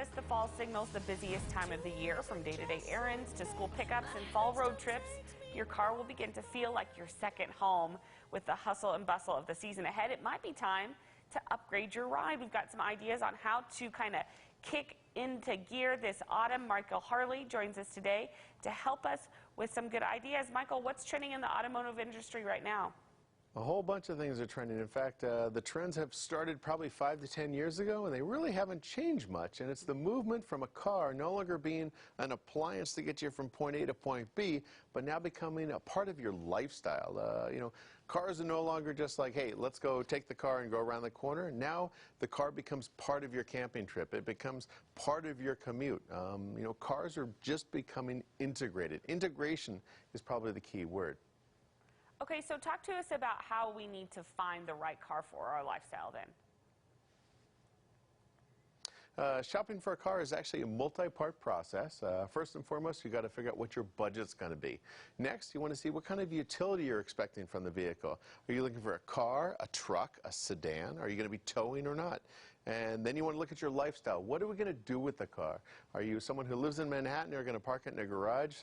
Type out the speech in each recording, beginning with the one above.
harvest, the fall signals the busiest time of the year. From day-to-day errands to school pickups and fall road trips, your car will begin to feel like your second home. With the hustle and bustle of the season ahead, it might be time to upgrade your ride. We've got some ideas on how to kind of kick into gear this autumn. Michael Harley joins us today to help us with some good ideas. Michael, what's trending in the automotive industry right now? A whole bunch of things are trending. In fact, the trends have started probably 5 to 10 years ago, and they really haven't changed much. And it's the movement from a car no longer being an appliance to get you from point A to point B, but now becoming a part of your lifestyle. Cars are no longer just like, hey, let's go take the car and go around the corner. Now the car becomes part of your camping trip. It becomes part of your commute. Cars are just becoming integrated. Integration is probably the key word. Okay, so talk to us about how we need to find the right car for our lifestyle then. Shopping for a car is actually a multi-part process. First and foremost, you've got to figure out what your budget's going to be. Next, you want to see what kind of utility you're expecting from the vehicle. Are you looking for a car, a truck, a sedan? Are you going to be towing or not? And then you want to look at your lifestyle. What are we going to do with the car? Are you someone who lives in Manhattan and are going to park it in a garage,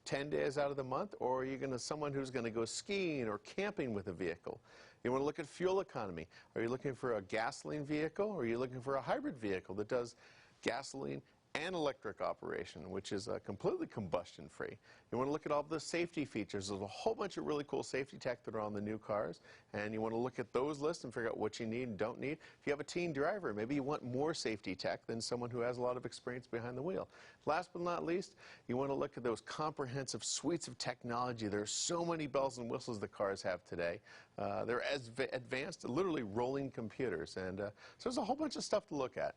10 days out of the month? Or are you someone who's going to go skiing or camping with a vehicle? You want to look at fuel economy. Are you looking for a gasoline vehicle, or are you looking for a hybrid vehicle that does gasoline and electric operation, which is completely combustion free? You want to look at all the safety features. There's a whole bunch of really cool safety tech that are on the new cars, and you want to look at those lists and figure out what you need and don't need. If you have a teen driver, maybe you want more safety tech than someone who has a lot of experience behind the wheel. Last but not least, you want to look at those comprehensive suites of technology. There are so many bells and whistles the cars have today. They're as advanced, literally rolling computers, and so there's a whole bunch of stuff to look at.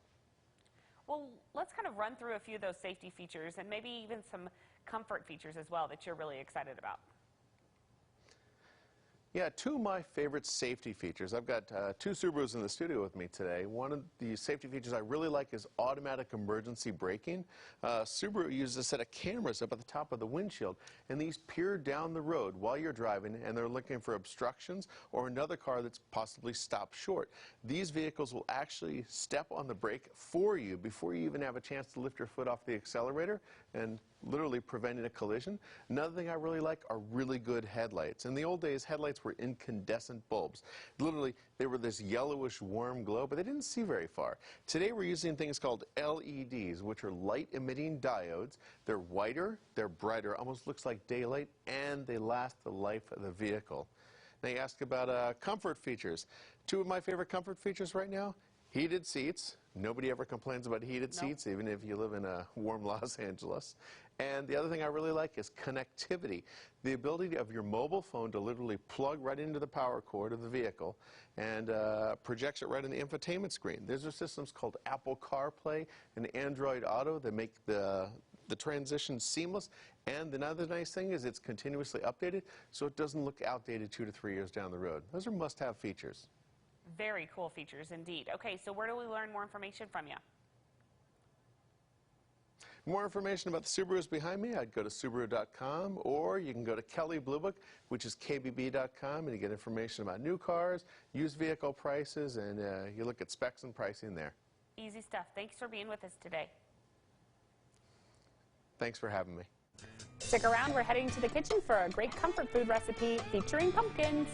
Well, let's kind of run through a few of those safety features and maybe even some comfort features as well that you're really excited about. Yeah, two of my favorite safety features. I've got two Subarus in the studio with me today. One of the safety features I really like is automatic emergency braking. Subaru uses a set of cameras up at the top of the windshield, and these peer down the road while you're driving, and they're looking for obstructions or another car that's possibly stopped short. These vehicles will actually step on the brake for you before you even have a chance to lift your foot off the accelerator, and literally preventing a collision. Another thing I really like are really good headlights. In the old days, headlights were incandescent bulbs. Literally, they were this yellowish warm glow, but they didn't see very far. Today we're using things called LEDs, which are light-emitting diodes. They're whiter, they're brighter, almost looks like daylight, and they last the life of the vehicle. They ask about comfort features. Two of my favorite comfort features right now: heated seats. Nobody ever complains about heated seats, even if you live in a warm Los Angeles. And the other thing I really like is connectivity. The ability of your mobile phone to literally plug right into the power cord of the vehicle and projects it right on the infotainment screen. There's systems called Apple CarPlay and Android Auto that make the transition seamless. And another nice thing is it's continuously updated, so it doesn't look outdated 2 to 3 years down the road. Those are must-have features. Very cool features indeed. Okay, so where do we learn more information from you? More information about the Subarus behind me, I'd go to Subaru.com, or you can go to Kelley Blue Book, which is KBB.com, and you get information about new cars, used vehicle prices, and you look at specs and pricing there. Easy stuff. Thanks for being with us today. Thanks for having me. Stick around. We're heading to the kitchen for a great comfort food recipe featuring pumpkins.